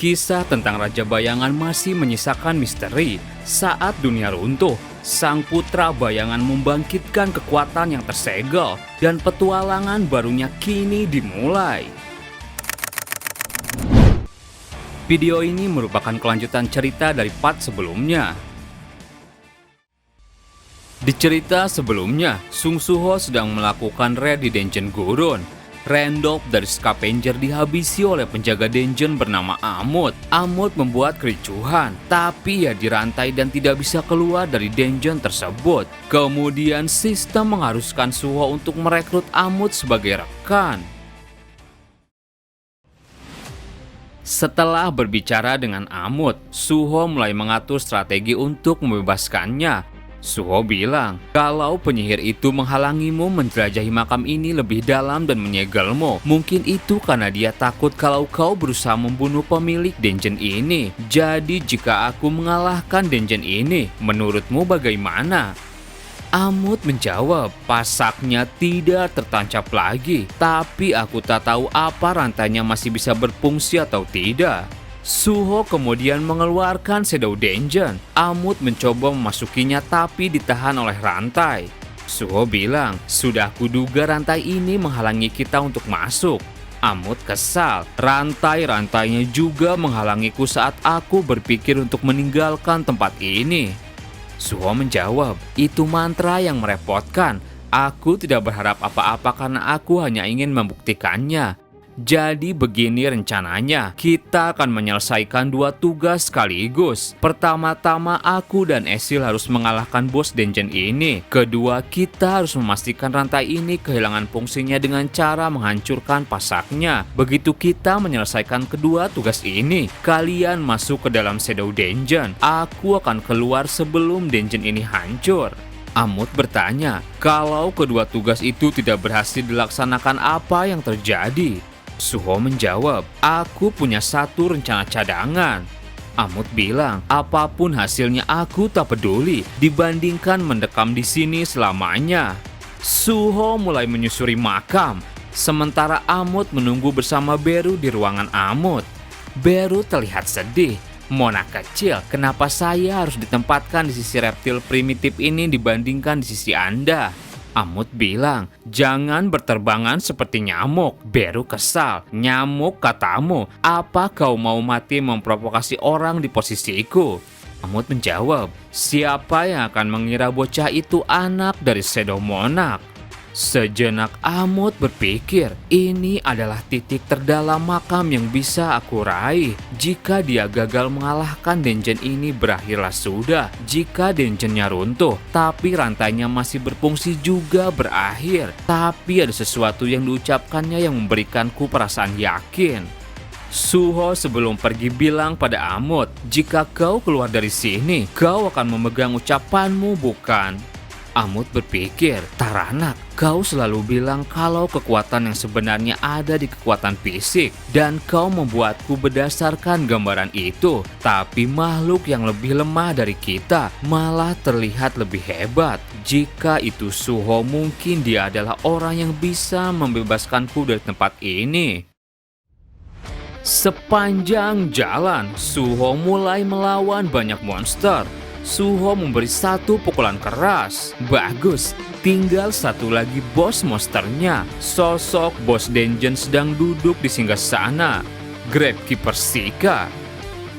Kisah tentang Raja Bayangan masih menyisakan misteri. Saat dunia runtuh, sang putra bayangan membangkitkan kekuatan yang tersegel dan petualangan barunya kini dimulai. Video ini merupakan kelanjutan cerita dari part sebelumnya. Di cerita sebelumnya, Sung Suho sedang melakukan raid di Dungeon Gurun. Randolph dari Scavenger dihabisi oleh penjaga dungeon bernama Amut. Amut membuat kericuhan, tapi ia dirantai dan tidak bisa keluar dari dungeon tersebut. Kemudian sistem mengharuskan Suho untuk merekrut Amut sebagai rekan. Setelah berbicara dengan Amut, Suho mulai mengatur strategi untuk membebaskannya. Suho bilang, kalau penyihir itu menghalangimu menjelajahi makam ini lebih dalam dan menyegelmu, mungkin itu karena dia takut kalau kau berusaha membunuh pemilik dungeon ini. Jadi jika aku mengalahkan dungeon ini, menurutmu bagaimana? Amut menjawab, pasaknya tidak tertancap lagi, tapi aku tak tahu apa rantainya masih bisa berfungsi atau tidak. Suho kemudian mengeluarkan Shadow Dungeon. Amut mencoba memasukinya tapi ditahan oleh rantai. Suho bilang, sudah kuduga rantai ini menghalangi kita untuk masuk. Amut kesal, rantai-rantainya juga menghalangiku saat aku berpikir untuk meninggalkan tempat ini. Suho menjawab, itu mantra yang merepotkan. Aku tidak berharap apa-apa karena aku hanya ingin membuktikannya. Jadi begini rencananya, kita akan menyelesaikan dua tugas sekaligus. Pertama-tama aku dan Esil harus mengalahkan bos dungeon ini. Kedua, kita harus memastikan rantai ini kehilangan fungsinya dengan cara menghancurkan pasaknya. Begitu kita menyelesaikan kedua tugas ini, kalian masuk ke dalam Shadow Dungeon. Aku akan keluar sebelum dungeon ini hancur. Amut bertanya, kalau kedua tugas itu tidak berhasil dilaksanakan, apa yang terjadi? Suho menjawab, aku punya satu rencana cadangan. Amut bilang, apapun hasilnya aku tak peduli dibandingkan mendekam di sini selamanya. Suho mulai menyusuri makam, sementara Amut menunggu bersama Beru di ruangan Amut. Beru terlihat sedih. Mona kecil, kenapa saya harus ditempatkan di sisi reptil primitif ini dibandingkan di sisi Anda? Amut bilang, jangan berterbangan seperti nyamuk. Beru kesal, nyamuk katamu, apa kau mau mati memprovokasi orang di posisiku? Amut menjawab, siapa yang akan mengira bocah itu anak dari Shadow Monarch? Sejenak Amut berpikir, ini adalah titik terdalam makam yang bisa aku raih. Jika dia gagal mengalahkan dungeon ini, berakhirlah sudah. Jika dungeonnya runtuh, tapi rantainya masih berfungsi juga berakhir. Tapi ada sesuatu yang diucapkannya yang memberikanku perasaan yakin. Suho sebelum pergi bilang pada Amut, jika kau keluar dari sini, kau akan memegang ucapanmu, bukan? Amut berpikir, Taranak, kau selalu bilang kalau kekuatan yang sebenarnya ada di kekuatan fisik dan kau membuatku berdasarkan gambaran itu. Tapi makhluk yang lebih lemah dari kita malah terlihat lebih hebat. Jika itu Suho, mungkin dia adalah orang yang bisa membebaskanku dari tempat ini. Sepanjang jalan, Suho mulai melawan banyak monster. Suho memberi satu pukulan keras. Bagus, tinggal satu lagi bos monsternya. Sosok bos dungeon sedang duduk di singgasana Gravekeeper Sika.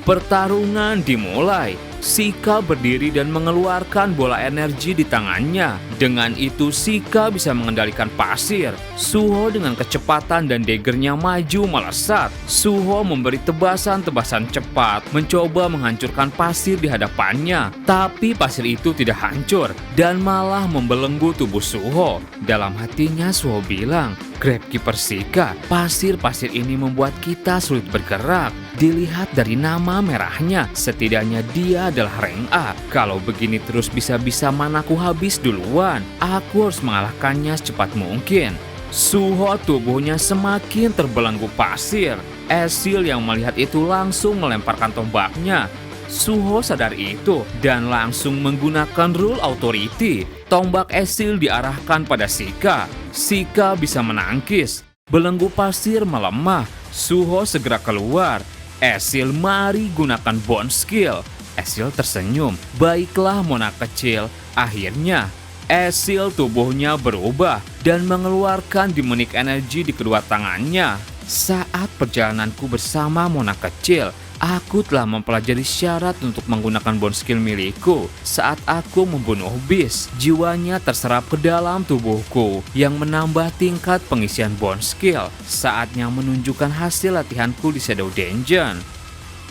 Pertarungan dimulai. Sika berdiri dan mengeluarkan bola energi di tangannya. Dengan itu Sika bisa mengendalikan pasir. Suho dengan kecepatan dan daggernya maju melesat. Suho memberi tebasan-tebasan cepat, mencoba menghancurkan pasir di hadapannya. Tapi pasir itu tidak hancur dan malah membelenggu tubuh Suho. Dalam hatinya Suho bilang, Gravekeeper Sika, pasir-pasir ini membuat kita sulit bergerak. Dilihat dari nama merahnya, setidaknya dia adalah rank A. Kalau begini terus bisa-bisa manaku habis duluan. Aku harus mengalahkannya secepat mungkin. Suho tubuhnya semakin terbelenggu pasir. Esil yang melihat itu langsung melemparkan tombaknya. Suho sadar itu dan langsung menggunakan Rule Authority. Tombak Esil diarahkan pada Sika. Sika bisa menangkis. Belenggu pasir melemah. Suho segera keluar. Esil, mari gunakan bond skill. Esil tersenyum. Baiklah Mona kecil. Akhirnya Esil tubuhnya berubah dan mengeluarkan demonic energy di kedua tangannya. Saat perjalananku bersama Mona kecil, aku telah mempelajari syarat untuk menggunakan bond skill milikku. Saat aku membunuh beast, jiwanya terserap ke dalam tubuhku yang menambah tingkat pengisian bond skill. Saatnya menunjukkan hasil latihanku di Shadow Dungeon.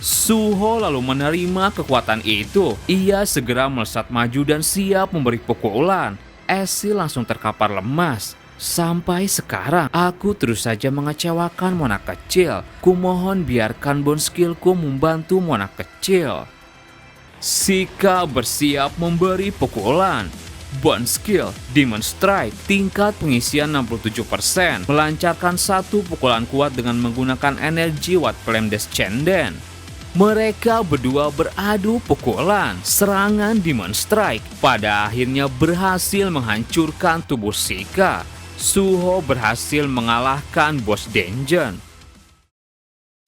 Suho lalu menerima kekuatan itu. Ia segera melesat maju dan siap memberi pukulan. Esil langsung terkapar lemas. Sampai sekarang, aku terus saja mengecewakan Mona kecil. Kumohon biarkan bond skillku membantu Mona kecil. Shika bersiap memberi pukulan. Bond skill Demon Strike tingkat pengisian 67%. Melancarkan satu pukulan kuat dengan menggunakan energi What Flame Descendant. Mereka berdua beradu pukulan. Serangan Demon Strike pada akhirnya berhasil menghancurkan tubuh Shika. Suho berhasil mengalahkan bos dungeon.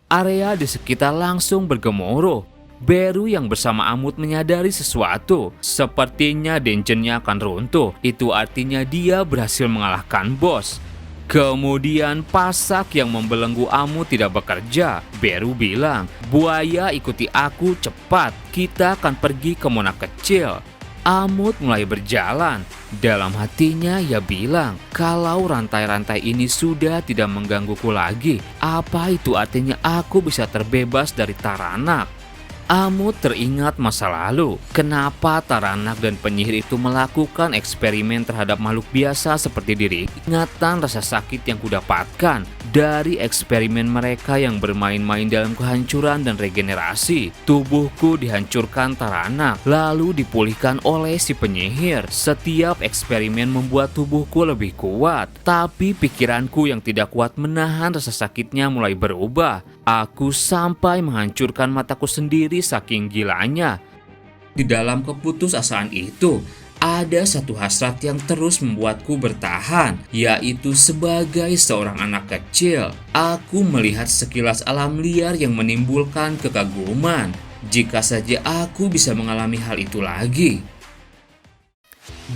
Area di sekitar langsung bergemuruh. Beru yang bersama Amut menyadari sesuatu. Sepertinya dungeonnya akan runtuh. Itu artinya dia berhasil mengalahkan bos. Kemudian pasak yang membelenggu Amut tidak bekerja. Beru bilang, buaya ikuti aku cepat. Kita akan pergi ke Mona kecil. Amut mulai berjalan. Dalam hatinya ia bilang, kalau rantai-rantai ini sudah tidak menggangguku lagi, apa itu artinya aku bisa terbebas dari Taranak? Amut teringat masa lalu. Kenapa Taranak dan penyihir itu melakukan eksperimen terhadap makhluk biasa seperti diri? Ingatan rasa sakit yang kudapatkan dari eksperimen mereka yang bermain-main dalam kehancuran dan regenerasi. Tubuhku dihancurkan Taranak, lalu dipulihkan oleh si penyihir. Setiap eksperimen membuat tubuhku lebih kuat, tapi pikiranku yang tidak kuat menahan rasa sakitnya mulai berubah. Aku sampai menghancurkan mataku sendiri saking gilanya. Di dalam keputusasaan itu, ada satu hasrat yang terus membuatku bertahan, yaitu sebagai seorang anak kecil. Aku melihat sekilas alam liar yang menimbulkan kekaguman. Jika saja aku bisa mengalami hal itu lagi.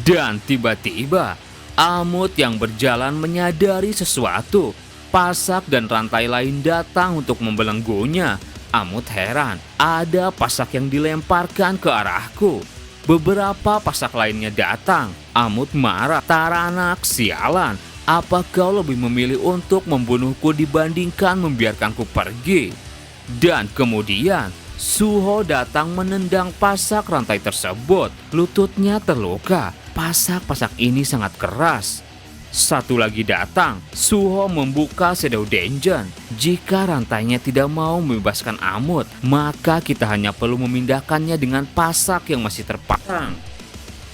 Dan tiba-tiba, Amut yang berjalan menyadari sesuatu. Pasak dan rantai lain datang untuk membelenggunya. Amut heran, ada pasak yang dilemparkan ke arahku. Beberapa pasak lainnya datang. Amut marah, Taranak, sialan. Apa kau lebih memilih untuk membunuhku dibandingkan membiarkanku pergi? Dan kemudian, Suho datang menendang pasak rantai tersebut. Lututnya terluka. Pasak-pasak ini sangat keras. Satu lagi datang. Suho membuka Shadow Dungeon. Jika rantainya tidak mau membebaskan Amut, maka kita hanya perlu memindahkannya dengan pasak yang masih terpasang.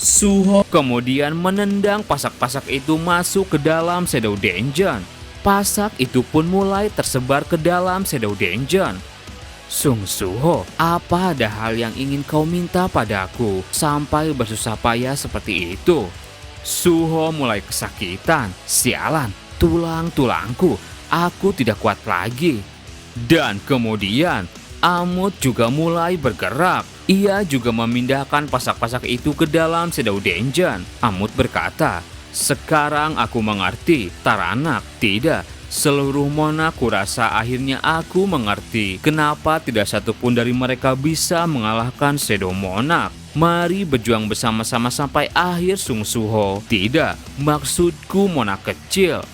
Suho kemudian menendang pasak-pasak itu masuk ke dalam Shadow Dungeon. Pasak itu pun mulai tersebar ke dalam Shadow Dungeon. Sung Suho, apa ada hal yang ingin kau minta padaku sampai bersusah payah seperti itu? Suho mulai kesakitan. Sialan, tulang-tulangku, aku tidak kuat lagi. Dan kemudian Amut juga mulai bergerak. Ia juga memindahkan pasak-pasak itu ke dalam Shadow Dungeon. Amut berkata, sekarang aku mengerti. Taranak, tidak. Seluruh Mona kurasa akhirnya aku mengerti kenapa tidak satupun dari mereka bisa mengalahkan Shadow Monarch. Mari berjuang bersama-sama sampai akhir Sung Suho. Tidak, maksudku Mona kecil.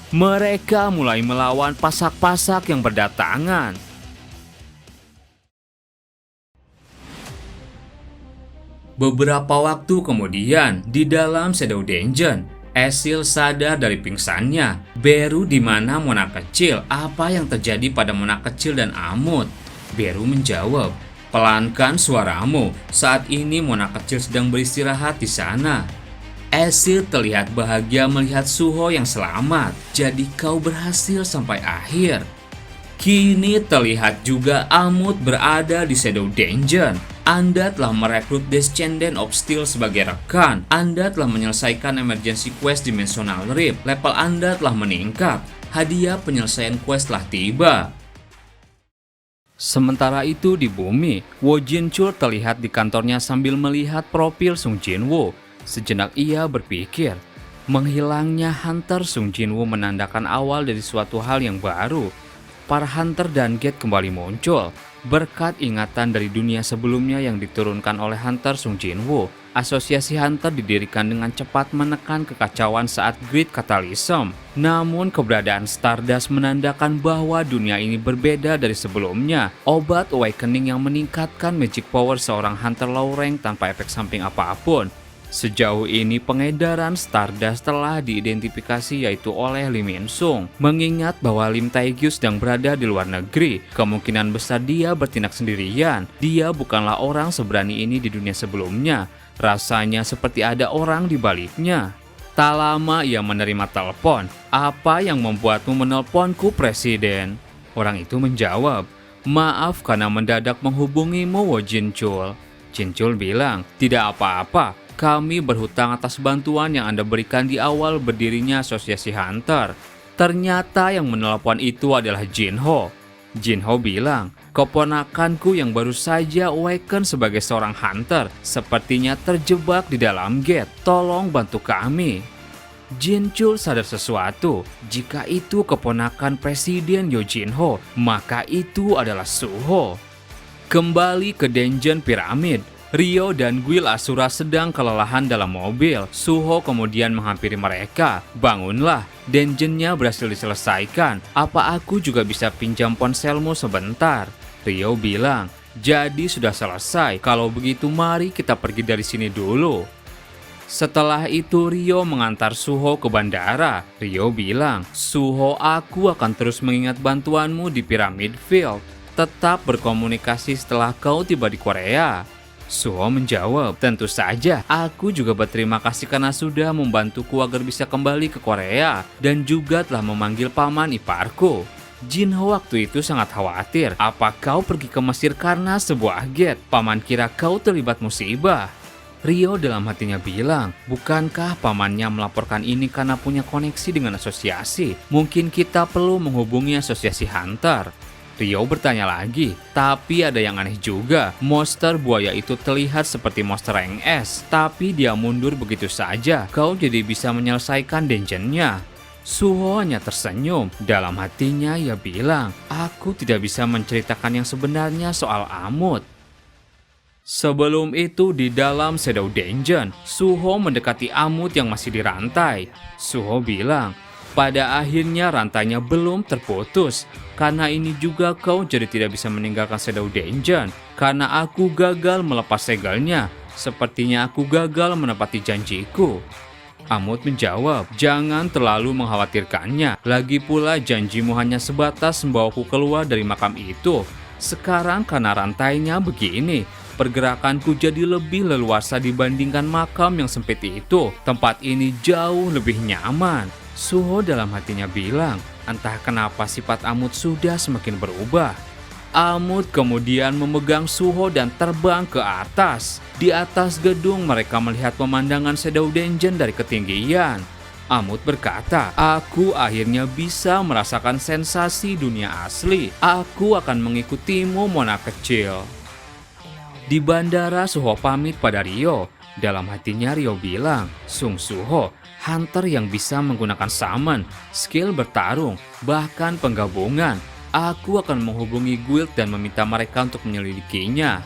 Mereka mulai melawan pasak-pasak yang berdatangan. Beberapa waktu kemudian, di dalam Shadow Dungeon, Esil sadar dari pingsannya. Beru, di mana Mona kecil? Apa yang terjadi pada Mona kecil dan Amut? Beru menjawab, pelankan suaramu. Saat ini Mona kecil sedang beristirahat di sana. Esil terlihat bahagia melihat Suho yang selamat. Jadi kau berhasil sampai akhir. Kini terlihat juga Amut berada di Shadow Dungeon. Anda telah merekrut Descendant of Steel sebagai rekan. Anda telah menyelesaikan emergency quest Dimensional Rift. Level Anda telah meningkat. Hadiah penyelesaian quest telah tiba. Sementara itu di bumi, Wo Jinchul terlihat di kantornya sambil melihat profil Sung Jinwoo. Sejenak ia berpikir, menghilangnya Hunter Sung Jinwoo menandakan awal dari suatu hal yang baru. Para Hunter dan Gate kembali muncul. Berkat ingatan dari dunia sebelumnya yang diturunkan oleh Hunter Sung Jinwoo, asosiasi Hunter didirikan dengan cepat menekan kekacauan saat Great Catalysm. Namun keberadaan Stardust menandakan bahwa dunia ini berbeda dari sebelumnya. Obat Awakening yang meningkatkan magic power seorang Hunter low rank tanpa efek samping apapun. Sejauh ini pengedaran Stardust telah diidentifikasi yaitu oleh Lim Min Sung. Mengingat bahwa Lim Taegyu sedang berada di luar negeri, kemungkinan besar dia bertindak sendirian. Dia bukanlah orang seberani ini di dunia sebelumnya. Rasanya seperti ada orang di baliknya. Tak lama ia menerima telepon. "Apa yang membuatmu menelponku, Presiden?" Orang itu menjawab, "Maaf karena mendadak menghubungimu, Wo Jinchul." Jinchul bilang, "Tidak apa-apa. Kami berhutang atas bantuan yang Anda berikan di awal berdirinya asosiasi Hunter." Ternyata yang menelpon itu adalah Jinho. Jinho bilang, "Keponakanku yang baru saja awaken sebagai seorang Hunter sepertinya terjebak di dalam gate. Tolong bantu kami." Jinchul sadar sesuatu. Jika itu keponakan Presiden Yojinho, maka itu adalah Suho. Kembali ke Dungeon Piramid, Ryo dan Guil Asura sedang kelelahan dalam mobil. Suho kemudian menghampiri mereka. "Bangunlah, dungeonnya berhasil diselesaikan. Apa aku juga bisa pinjam ponselmu sebentar?" Ryo bilang, "Jadi sudah selesai. Kalau begitu mari kita pergi dari sini dulu." Setelah itu Ryo mengantar Suho ke bandara. Ryo bilang, "Suho, aku akan terus mengingat bantuanmu di Pyramid Field. Tetap berkomunikasi setelah kau tiba di Korea." Suho menjawab, "Tentu saja, aku juga berterima kasih karena sudah membantuku agar bisa kembali ke Korea dan juga telah memanggil paman iparku." Jinho waktu itu sangat khawatir. "Apa kau pergi ke Mesir karena sebuah gate? Paman kira kau terlibat musibah." Ryo dalam hatinya bilang, "Bukankah pamannya melaporkan ini karena punya koneksi dengan asosiasi? Mungkin kita perlu menghubungi asosiasi Hunter." Ryo bertanya lagi, "Tapi ada yang aneh juga. Monster buaya itu terlihat seperti monster rank S, tapi dia mundur begitu saja. Kau jadi bisa menyelesaikan dungeonnya?" Suho hanya tersenyum. Dalam hatinya ia bilang, "Aku tidak bisa menceritakan yang sebenarnya soal Amut." Sebelum itu di dalam Shadow Dungeon, Suho mendekati Amut yang masih dirantai. Suho bilang, "Pada akhirnya rantainya belum terputus. Karena ini juga kau jadi tidak bisa meninggalkan Shadow Dungeon. Karena aku gagal melepas segelnya. Sepertinya aku gagal menepati janjiku." Amut menjawab, "Jangan terlalu mengkhawatirkannya. Lagi pula janjimu hanya sebatas membawaku keluar dari makam itu. Sekarang karena rantainya begini, pergerakanku jadi lebih leluasa dibandingkan makam yang sempit itu. Tempat ini jauh lebih nyaman." Suho dalam hatinya bilang, entah kenapa sifat Amut sudah semakin berubah. Amut kemudian memegang Suho dan terbang ke atas. Di atas gedung mereka melihat pemandangan Shadow Dungeon dari ketinggian. Amut berkata, "Aku akhirnya bisa merasakan sensasi dunia asli. Aku akan mengikutimu, Mona kecil." Di bandara Suho pamit pada Ryo. Dalam hatinya Ryo bilang, "Sung Suho, Hunter yang bisa menggunakan summon, skill bertarung, bahkan penggabungan. Aku akan menghubungi guild dan meminta mereka untuk menyelidikinya."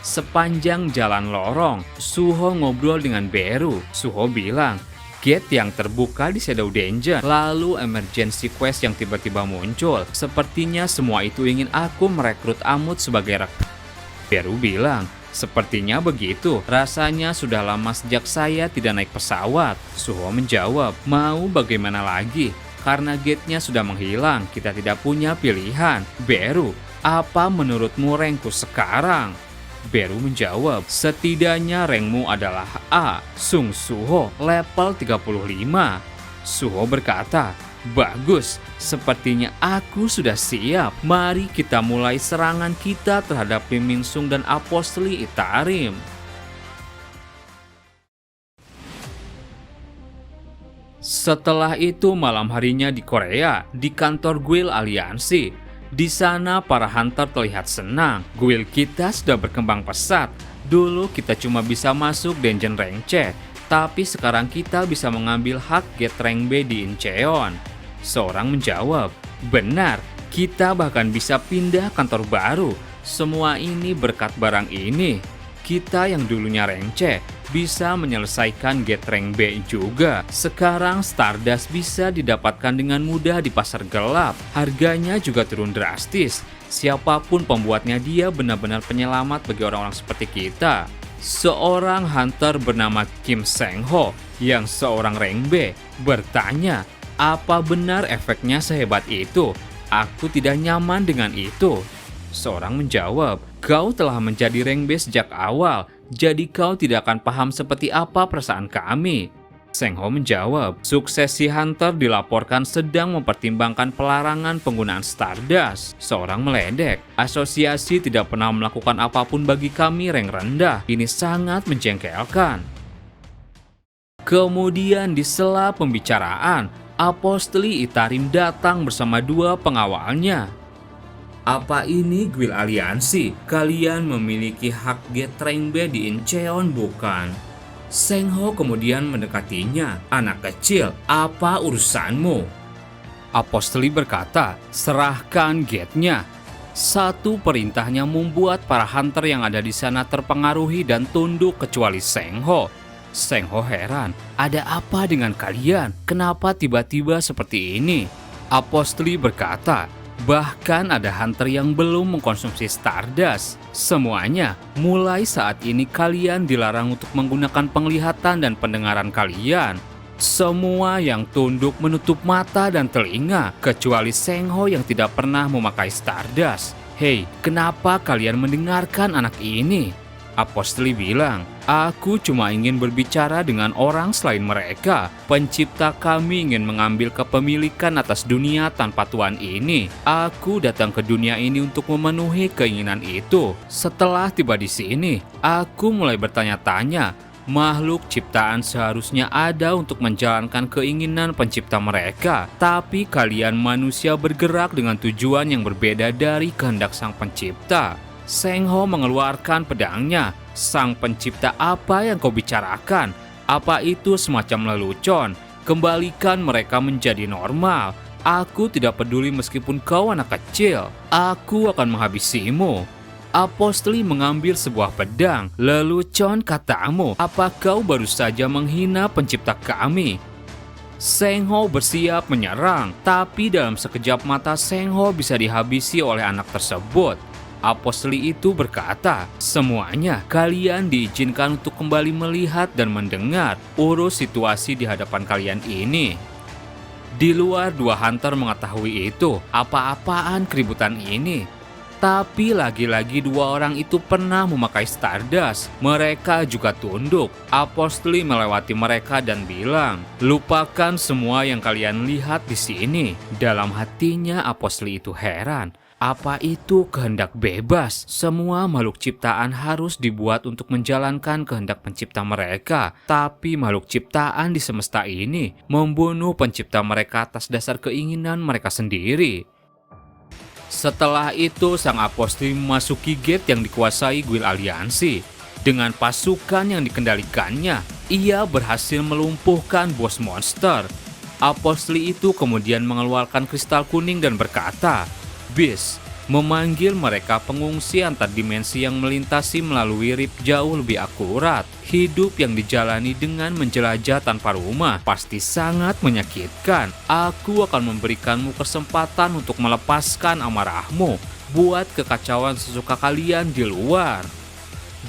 Sepanjang jalan lorong, Suho ngobrol dengan Beru. Suho bilang, "Gate yang terbuka di Shadow Dungeon, lalu emergency quest yang tiba-tiba muncul. Sepertinya semua itu ingin aku merekrut Amut sebagai rakyat." Beru bilang, "Sepertinya begitu. Rasanya sudah lama sejak saya tidak naik pesawat." Suho menjawab, "Mau bagaimana lagi? Karena gate-nya sudah menghilang, kita tidak punya pilihan." Beru, "Apa menurutmu rankku sekarang?" Beru menjawab, "Setidaknya rankmu adalah A." Sung Suho, level 35. Suho berkata, "Bagus, sepertinya aku sudah siap. Mari kita mulai serangan kita terhadap Lim Min Sung dan Apostoli Itarim." Setelah itu malam harinya di Korea, di kantor Guild Aliansi, Di sana para hunter terlihat senang. Guild kita sudah berkembang pesat. Dulu kita cuma bisa masuk dungeon rank C, tapi sekarang kita bisa mengambil hak gate rank B di Incheon. Seorang menjawab, benar, kita bahkan bisa pindah kantor baru. Semua ini berkat barang ini. Kita yang dulunya rank C bisa menyelesaikan gate rank B juga. Sekarang Stardust bisa didapatkan dengan mudah di pasar gelap. Harganya juga turun drastis. Siapapun pembuatnya, dia benar-benar penyelamat bagi orang-orang seperti kita. Seorang hunter bernama Kim Sang-ho yang seorang rank B bertanya, apa benar efeknya sehebat itu? Aku tidak nyaman dengan itu. Seorang menjawab, kau telah menjadi rank B sejak awal, jadi kau tidak akan paham seperti apa perasaan kami. Sang-ho menjawab, suksesi hunter dilaporkan sedang mempertimbangkan pelarangan penggunaan Stardust. Seorang meledek, asosiasi tidak pernah melakukan apapun bagi kami rank rendah. Ini sangat menjengkelkan. Kemudian di sela pembicaraan, Apostoli Itarim datang bersama dua pengawalnya. Apa ini Guild Aliansi? Kalian memiliki hak gate rank B di Incheon, bukan? Sang-ho kemudian mendekatinya. Anak kecil, apa urusanmu? Apostoli berkata, serahkan gate-nya. Satu perintahnya membuat para hunter yang ada di sana terpengaruhi dan tunduk kecuali Sang-ho. Sang-ho heran, ada apa dengan kalian? Kenapa tiba-tiba seperti ini? Apostoli berkata, bahkan ada hunter yang belum mengkonsumsi Stardust. Semuanya, mulai saat ini kalian dilarang untuk menggunakan penglihatan dan pendengaran kalian. Semua yang tunduk menutup mata dan telinga, kecuali Sang-ho yang tidak pernah memakai Stardust. Hei, kenapa kalian mendengarkan anak ini? Apostoli bilang, aku cuma ingin berbicara dengan orang selain mereka. Pencipta kami ingin mengambil kepemilikan atas dunia tanpa Tuhan ini. Aku datang ke dunia ini untuk memenuhi keinginan itu. Setelah tiba di sini, aku mulai bertanya-tanya. Makhluk ciptaan seharusnya ada untuk menjalankan keinginan pencipta mereka. Tapi kalian manusia bergerak dengan tujuan yang berbeda dari kehendak sang pencipta. Sang-ho mengeluarkan pedangnya. Sang pencipta, apa yang kau bicarakan? Apa itu semacam lelucon? Kembalikan mereka menjadi normal. Aku tidak peduli meskipun kau anak kecil. Aku akan menghabisimu. Apostoli mengambil sebuah pedang. Lelucon, katamu? Apa kau baru saja menghina pencipta kami? Sang-ho bersiap menyerang. Tapi dalam sekejap mata Sang-ho bisa dihabisi oleh anak tersebut. Apostoli itu berkata, semuanya kalian diizinkan untuk kembali melihat dan mendengar. Urus situasi di hadapan kalian ini. Di luar dua hunter mengetahui itu. Apa-apaan keributan ini? Tapi lagi-lagi dua orang itu pernah memakai Stardust. Mereka juga tunduk. Apostoli melewati mereka dan bilang, lupakan semua yang kalian lihat di sini. Dalam hatinya Apostoli itu heran. Apa itu kehendak bebas? Semua makhluk ciptaan harus dibuat untuk menjalankan kehendak pencipta mereka. Tapi makhluk ciptaan di semesta ini membunuh pencipta mereka atas dasar keinginan mereka sendiri. Setelah itu, sang apostoli memasuki gate yang dikuasai Guild Aliansi. Dengan pasukan yang dikendalikannya, ia berhasil melumpuhkan bos monster. Apostoli itu kemudian mengeluarkan kristal kuning dan berkata, Beast, memanggil mereka pengungsi antar dimensi yang melintasi melalui rip jauh lebih akurat. Hidup yang dijalani dengan menjelajah tanpa rumah pasti sangat menyakitkan. Aku akan memberikanmu kesempatan untuk melepaskan amarahmu. Buat kekacauan sesuka kalian di luar.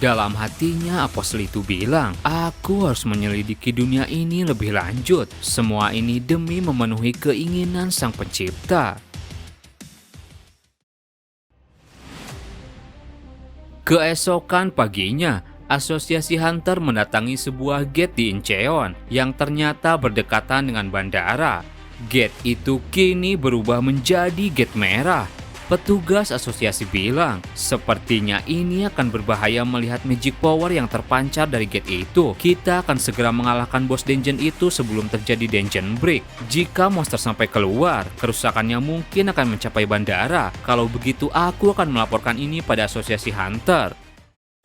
Dalam hatinya apostol itu bilang, aku harus menyelidiki dunia ini lebih lanjut. Semua ini demi memenuhi keinginan sang pencipta. Keesokan paginya, asosiasi hunter mendatangi sebuah gate di Incheon yang ternyata berdekatan dengan bandara. Gate itu kini berubah menjadi gate merah. Petugas asosiasi bilang, sepertinya ini akan berbahaya melihat magic power yang terpancar dari gate itu. Kita akan segera mengalahkan bos dungeon itu sebelum terjadi dungeon break. Jika monster sampai keluar, kerusakannya mungkin akan mencapai bandara. Kalau begitu aku akan melaporkan ini pada asosiasi Hunter.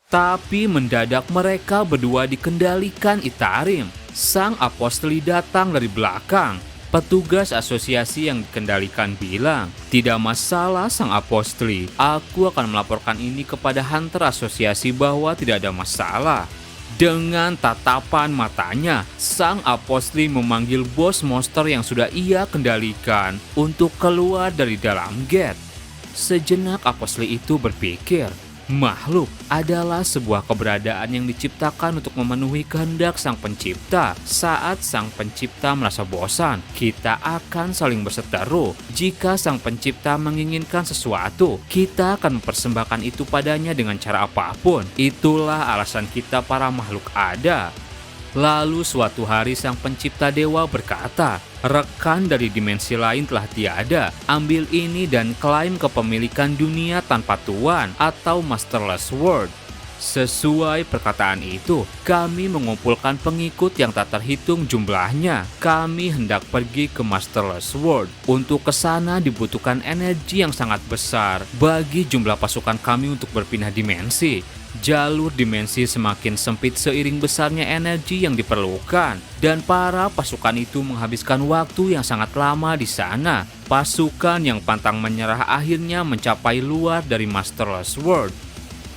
Tapi mendadak mereka berdua dikendalikan Itarim. Sang apostli datang dari belakang. Petugas asosiasi yang dikendalikan bilang, tidak masalah sang apostli, aku akan melaporkan ini kepada Hunter asosiasi bahwa tidak ada masalah. Dengan tatapan matanya, sang apostli memanggil bos monster yang sudah ia kendalikan untuk keluar dari dalam gate. Sejenak apostli itu berpikir, makhluk adalah sebuah keberadaan yang diciptakan untuk memenuhi kehendak sang pencipta. Saat sang pencipta merasa bosan, kita akan saling berseteru. Jika sang pencipta menginginkan sesuatu, kita akan mempersembahkan itu padanya dengan cara apapun. Itulah alasan kita para makhluk ada. Lalu suatu hari sang pencipta dewa berkata, rekan dari dimensi lain telah tiada, ambil ini dan klaim kepemilikan dunia tanpa tuan atau Masterless World. Sesuai perkataan itu, kami mengumpulkan pengikut yang tak terhitung jumlahnya. Kami hendak pergi ke Masterless World. Untuk ke sana dibutuhkan energi yang sangat besar bagi jumlah pasukan kami untuk berpindah dimensi. Jalur dimensi semakin sempit seiring besarnya energi yang diperlukan, dan para pasukan itu menghabiskan waktu yang sangat lama di sana. Pasukan yang pantang menyerah akhirnya mencapai luar dari Masterless World.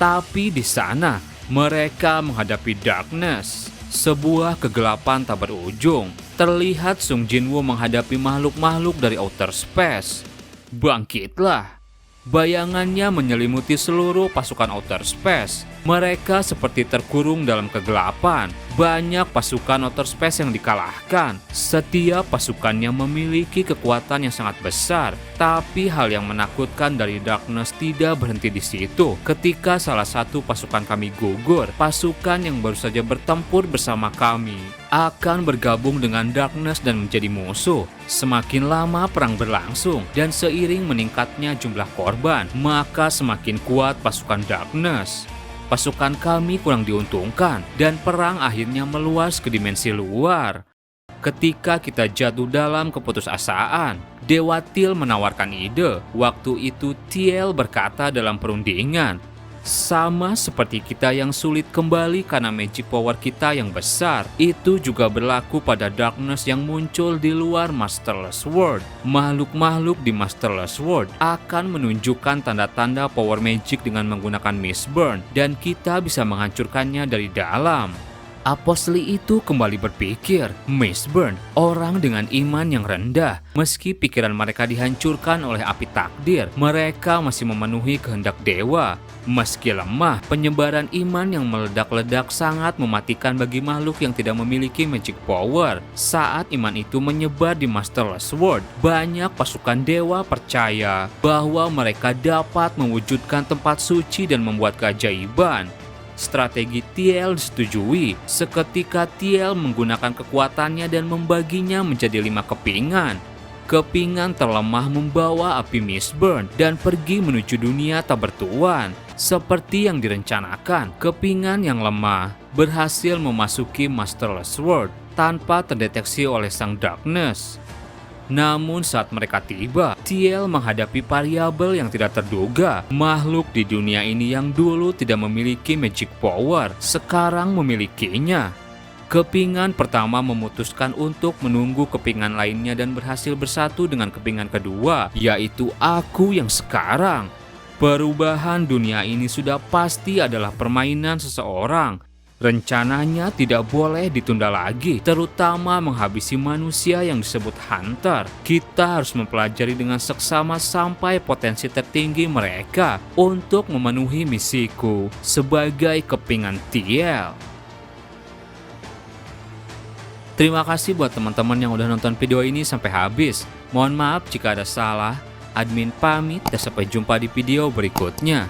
Tapi di sana, mereka menghadapi darkness, sebuah kegelapan tak berujung. Terlihat Sung Jinwoo menghadapi makhluk-makhluk dari outer space. Bangkitlah! Bayangannya menyelimuti seluruh pasukan outer space. Mereka seperti terkurung dalam kegelapan. Banyak pasukan outer space yang dikalahkan. Setiap pasukannya memiliki kekuatan yang sangat besar. Tapi hal yang menakutkan dari Darkness tidak berhenti di situ. Ketika salah satu pasukan kami gugur, pasukan yang baru saja bertempur bersama kami akan bergabung dengan Darkness dan menjadi musuh. Semakin lama perang berlangsung dan seiring meningkatnya jumlah korban, maka semakin kuat pasukan Darkness. Pasukan kami kurang diuntungkan dan perang akhirnya meluas ke dimensi luar. Ketika kita jatuh dalam keputusasaan, Dewa Til menawarkan ide. Waktu itu Tiel berkata dalam perundingan, sama seperti kita yang sulit kembali karena magic power kita yang besar, itu juga berlaku pada Darkness yang muncul di luar Masterless World. Makhluk-makhluk di Masterless World akan menunjukkan tanda-tanda power magic dengan menggunakan Mistburn, dan kita bisa menghancurkannya dari dalam. Apostli itu kembali berpikir, Mistburn, orang dengan iman yang rendah. Meski pikiran mereka dihancurkan oleh api takdir, mereka masih memenuhi kehendak dewa. Meski lemah, penyebaran iman yang meledak-ledak sangat mematikan bagi makhluk yang tidak memiliki magic power. Saat iman itu menyebar di Masterless World, banyak pasukan dewa percaya bahwa mereka dapat mewujudkan tempat suci dan membuat keajaiban. Strategi Tiel disetujui. Seketika Tiel menggunakan kekuatannya dan membaginya menjadi 5 kepingan. Kepingan terlemah membawa api Mistburn dan pergi menuju dunia tak bertuan. Seperti yang direncanakan, kepingan yang lemah berhasil memasuki Masterless World tanpa terdeteksi oleh sang Darkness. Namun saat mereka tiba, Tiel menghadapi variabel yang tidak terduga. Makhluk di dunia ini yang dulu tidak memiliki magic power, sekarang memilikinya. Kepingan pertama memutuskan untuk menunggu kepingan lainnya dan berhasil bersatu dengan kepingan kedua, yaitu aku yang sekarang. Perubahan dunia ini sudah pasti adalah permainan seseorang. Rencananya tidak boleh ditunda lagi, terutama menghabisi manusia yang disebut Hunter. Kita harus mempelajari dengan seksama sampai potensi tertinggi mereka untuk memenuhi misiku sebagai kepingan Tiel. Terima kasih buat teman-teman yang udah nonton video ini sampai habis. Mohon maaf jika ada salah. Admin pamit dan sampai jumpa di video berikutnya.